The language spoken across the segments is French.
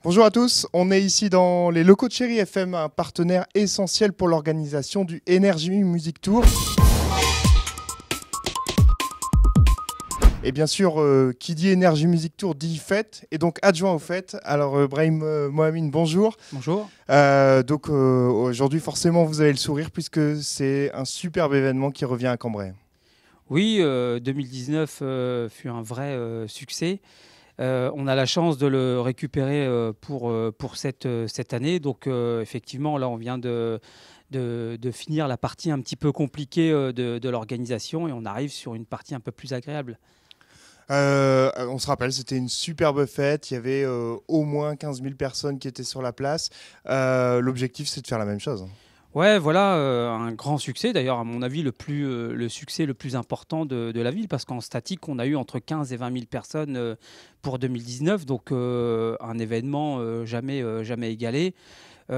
Bonjour à tous, on est ici dans les locaux de Chéri FM, un partenaire essentiel pour l'organisation du Energy Music Tour. Et bien sûr, qui dit Energy Music Tour dit fête, et donc adjoint aux fêtes. Alors Brahim Mohamine, bonjour. Bonjour. Aujourd'hui, forcément, vous avez le sourire puisque c'est un superbe événement qui revient à Cambrai. Oui, 2019 fut un vrai succès. On a la chance de le récupérer pour cette année. Donc effectivement, là, on vient de finir la partie un petit peu compliquée de l'organisation et on arrive sur une partie un peu plus agréable. On se rappelle, c'était une superbe fête. Il y avait au moins 15 000 personnes qui étaient sur la place. L'objectif, c'est de faire la même chose. Ouais, voilà, un grand succès. D'ailleurs, à mon avis, le succès le plus important de la ville, parce qu'en statique, on a eu entre 15 et 20 000 personnes pour 2019. Donc, un événement jamais égalé, qui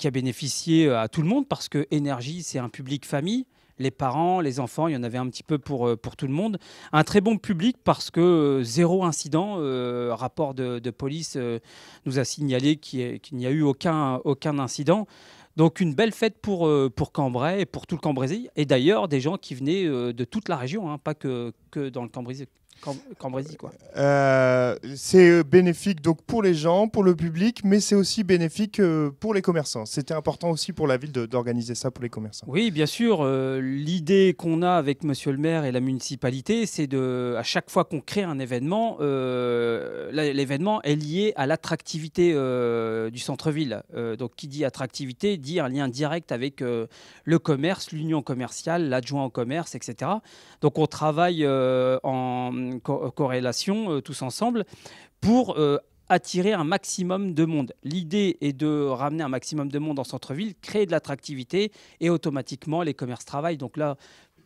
a bénéficié à tout le monde, parce que Énergie, c'est un public famille. Les parents, les enfants, il y en avait un petit peu pour tout le monde. Un très bon public parce que zéro incident. Rapport de police nous a signalé qu'il n'y a eu aucun incident. Donc une belle fête pour Cambrai et pour tout le Cambrésis. Et d'ailleurs, des gens qui venaient de toute la région, hein, pas que dans le Cambrésis. Cambrésis, quoi. C'est bénéfique donc pour les gens, pour le public, mais c'est aussi bénéfique pour les commerçants. C'était important aussi pour la ville d'organiser ça pour les commerçants. Oui, bien sûr. L'idée qu'on a avec Monsieur le maire et la municipalité, c'est à chaque fois qu'on crée un événement, l'événement est lié à l'attractivité du centre-ville. Donc, qui dit attractivité dit un lien direct avec le commerce, l'union commerciale, l'adjoint au commerce, etc. Donc, on travaille en corrélation tous ensemble pour attirer un maximum de monde. L'idée est de ramener un maximum de monde en centre-ville, créer de l'attractivité et automatiquement les commerces travaillent. Donc là,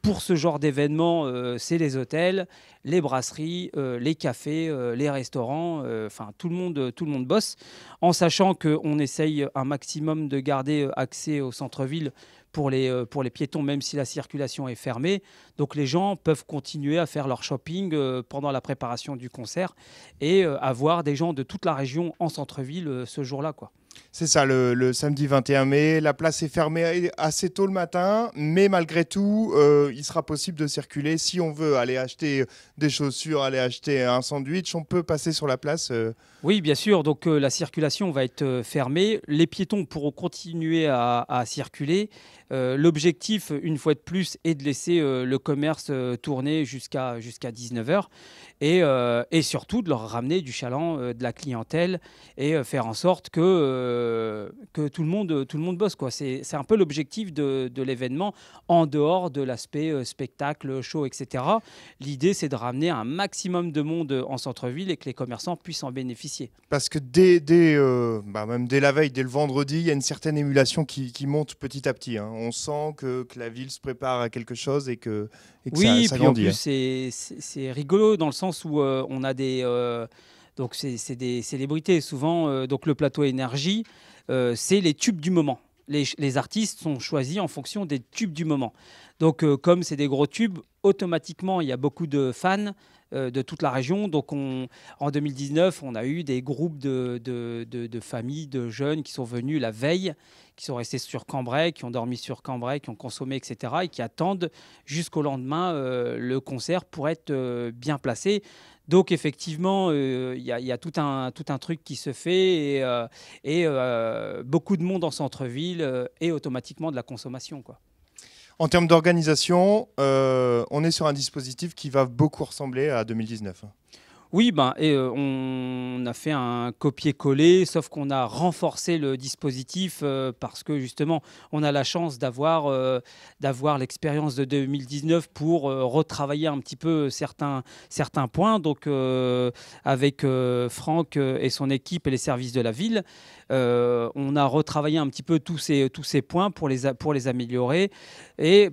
pour ce genre d'événement, c'est les hôtels, les brasseries, les cafés, les restaurants, enfin tout le monde bosse, en sachant qu'on essaye un maximum de garder accès au centre-ville pour les piétons, même si la circulation est fermée. Donc les gens peuvent continuer à faire leur shopping pendant la préparation du concert et avoir des gens de toute la région en centre-ville ce jour-là, quoi. C'est ça, le samedi 21 mai, la place est fermée assez tôt le matin, mais malgré tout, il sera possible de circuler. Si on veut aller acheter des chaussures, aller acheter un sandwich, on peut passer sur la place. Oui, bien sûr. Donc la circulation va être fermée. Les piétons pourront continuer à circuler. L'objectif, une fois de plus, est de laisser le commerce tourner jusqu'à 19h et surtout de leur ramener du chaland, de la clientèle et faire en sorte que tout le monde bosse, quoi. C'est un peu l'objectif de l'événement en dehors de l'aspect spectacle, show, etc. L'idée, c'est de ramener un maximum de monde en centre-ville et que les commerçants puissent en bénéficier. Parce que même dès la veille, dès le vendredi, il y a une certaine émulation qui monte petit à petit, hein. On sent que la ville se prépare à quelque chose et que oui, ça puis en grandit, plus, c'est rigolo dans le sens où on a donc c'est des célébrités. Souvent, donc le plateau Énergie, c'est les tubes du moment. Les artistes sont choisis en fonction des tubes du moment. Donc, comme c'est des gros tubes, automatiquement, il y a beaucoup de fans de toute la région. Donc, en 2019, on a eu des groupes de familles, de jeunes qui sont venus la veille, qui sont restés sur Cambrai, qui ont dormi sur Cambrai, qui ont consommé, etc. et qui attendent jusqu'au lendemain le concert pour être bien placé. Donc effectivement, il y a tout un truc qui se fait et beaucoup de monde en centre-ville et automatiquement de la consommation, quoi. En termes d'organisation, on est sur un dispositif qui va beaucoup ressembler à 2019. Oui, on a fait un copier-coller, sauf qu'on a renforcé le dispositif parce que justement, on a la chance d'avoir l'expérience de 2019 pour retravailler un petit peu certains points. Donc, avec Franck et son équipe et les services de la ville, on a retravaillé un petit peu tous ces points pour les améliorer et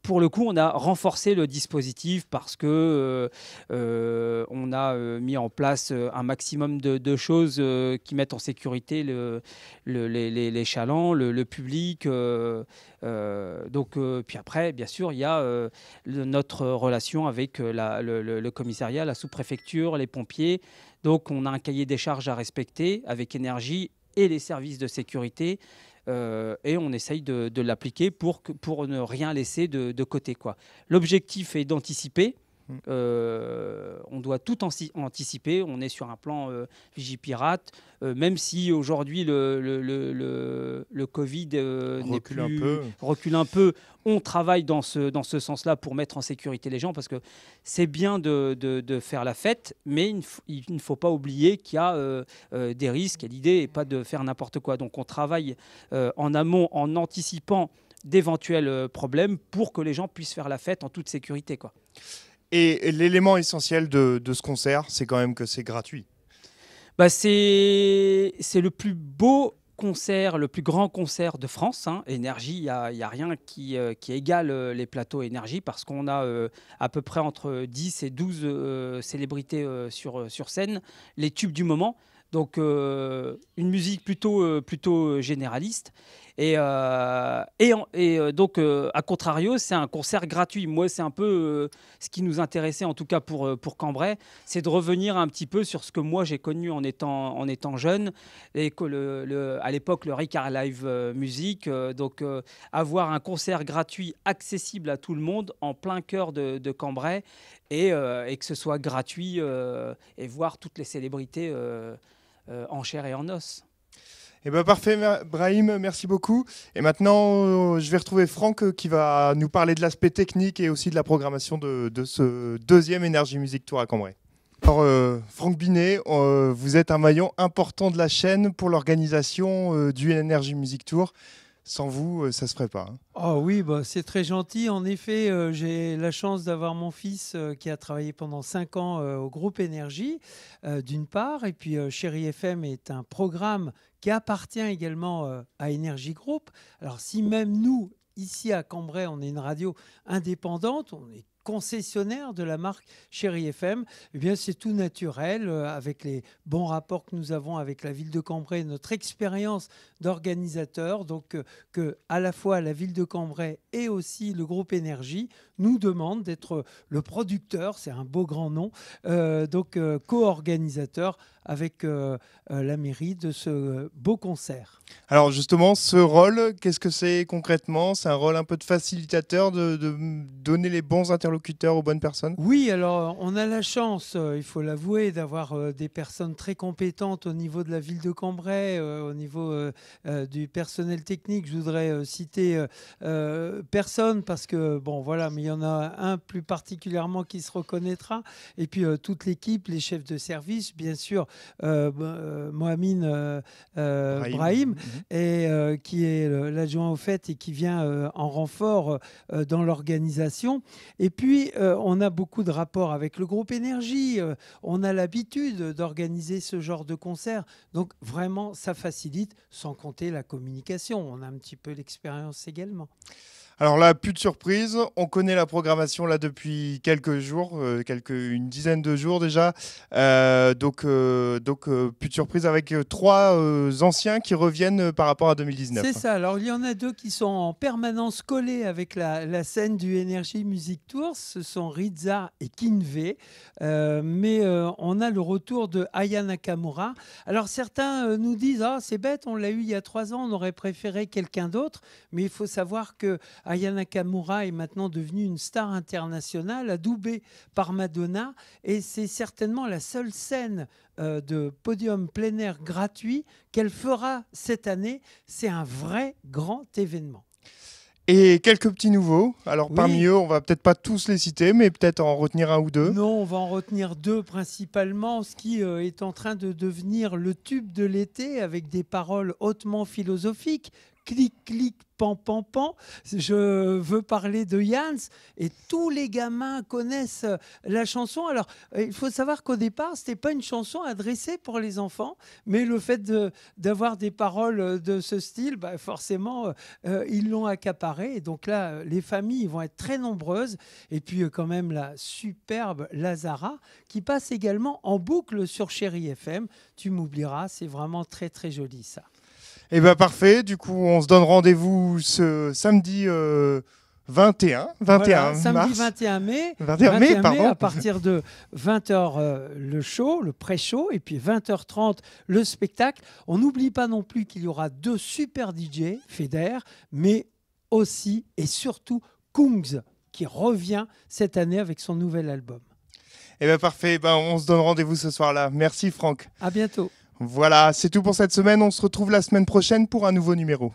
pour le coup, on a renforcé le dispositif parce que on a mis en place un maximum de choses qui mettent en sécurité les chalands, le public. Puis après, bien sûr, il y a notre relation avec le commissariat, la sous-préfecture, les pompiers. Donc, on a un cahier des charges à respecter avec énergie et les services de sécurité. Et on essaye de l'appliquer pour ne rien laisser de côté, quoi. L'objectif est d'anticiper. On doit tout anticiper. On est sur un plan Vigipirate, même si aujourd'hui le Covid recule un peu. On travaille dans ce sens-là pour mettre en sécurité les gens, parce que c'est bien de faire la fête, mais il ne faut pas oublier qu'il y a des risques, et l'idée n'est pas de faire n'importe quoi. Donc on travaille en amont, en anticipant d'éventuels problèmes pour que les gens puissent faire la fête en toute sécurité, quoi. Et l'élément essentiel de ce concert, c'est quand même que c'est gratuit. C'est le plus beau concert, le plus grand concert de France. Énergie, il n'y a rien qui égale les plateaux Énergie, parce qu'on a à peu près entre 10 et 12 célébrités sur scène, les tubes du moment. Donc une musique plutôt généraliste. Donc, à contrario, c'est un concert gratuit. Moi, c'est un peu ce qui nous intéressait, en tout cas pour Cambrai, c'est de revenir un petit peu sur ce que moi j'ai connu en étant jeune, et que à l'époque le Ricard Live Music. Avoir un concert gratuit accessible à tout le monde en plein cœur de Cambrai, et que ce soit gratuit, et voir toutes les célébrités en chair et en os. Eh ben parfait, Brahim, merci beaucoup. Et maintenant, je vais retrouver Franck qui va nous parler de l'aspect technique et aussi de la programmation de ce deuxième Energy Music Tour à Cambrai. Alors, Franck Binet, vous êtes un maillon important de la chaîne pour l'organisation du Energy Music Tour. Sans vous, ça ne se ferait pas. Oh oui, c'est très gentil. En effet, j'ai la chance d'avoir mon fils qui a travaillé pendant 5 ans au groupe Énergie, d'une part. Et puis, Chérie FM est un programme qui appartient également à Énergie Group. Alors, si même nous, ici à Cambrai, on est une radio indépendante, on est concessionnaire de la marque Chérie FM, eh bien c'est tout naturel, avec les bons rapports que nous avons avec la ville de Cambrai, notre expérience d'organisateur, donc que à la fois la ville de Cambrai et aussi le groupe Énergie nous demandent d'être le producteur, c'est un beau grand nom, co-organisateur avec la mairie de ce beau concert. Alors justement, ce rôle, qu'est-ce que c'est concrètement? C'est un rôle un peu de facilitateur, de donner les bons interlocuteurs aux bonnes personnes? Oui, alors on a la chance, il faut l'avouer, d'avoir des personnes très compétentes au niveau de la ville de Cambrai, au niveau du personnel technique. Je voudrais citer personne parce que, bon voilà, mais il y en a un plus particulièrement qui se reconnaîtra. Et puis toute l'équipe, les chefs de service, bien sûr, Mohamed Brahim, et qui est l'adjoint au fait et qui vient en renfort dans l'organisation. Et puis, on a beaucoup de rapports avec le groupe Énergie. On a l'habitude d'organiser ce genre de concert. Donc, vraiment, ça facilite, sans compter la communication. On a un petit peu l'expérience également. Alors là, plus de surprise, on connaît la programmation là depuis quelques jours, une dizaine de jours déjà. Donc, plus de surprise avec 3 anciens qui reviennent par rapport à 2019. C'est ça. Alors, il y en a 2 qui sont en permanence collés avec la scène du Energy Music Tour. Ce sont Riza et Kinvey. Mais on a le retour de Aya Nakamura. Alors, certains nous disent « Ah, c'est bête, on l'a eu il y a 3 ans, on aurait préféré quelqu'un d'autre. » Mais il faut savoir que Aya Nakamura est maintenant devenue une star internationale, adoubée par Madonna, et c'est certainement la seule scène de podium plein air gratuit qu'elle fera cette année. C'est un vrai grand événement. Et quelques petits nouveaux. Alors, oui. Parmi eux, on va peut-être pas tous les citer, mais peut-être en retenir 1 ou 2. Non, on va en retenir 2 principalement, ce qui est en train de devenir le tube de l'été, avec des paroles hautement philosophiques. clic, clic, pan, pan, pan. Je veux parler de Jans et tous les gamins connaissent la chanson. Alors, il faut savoir qu'au départ, ce n'était pas une chanson adressée pour les enfants, mais le fait d'avoir des paroles de ce style, forcément, ils l'ont accaparé. Et donc là, les familles vont être très nombreuses. Et puis, quand même, la superbe Lazara qui passe également en boucle sur Chéri FM. Tu m'oublieras, c'est vraiment très, très joli ça. Eh bien parfait, du coup on se donne rendez-vous ce samedi 21 Voilà, mars. samedi 21 mai, 21 mai, pardon. à partir de 20h le show, le pré-show, et puis 20h30 le spectacle. On n'oublie pas non plus qu'il y aura 2 super DJ, Feder, mais aussi et surtout Kungs qui revient cette année avec son nouvel album. Eh bien parfait, on se donne rendez-vous ce soir-là. Merci Franck. À bientôt. Voilà, c'est tout pour cette semaine. On se retrouve la semaine prochaine pour un nouveau numéro.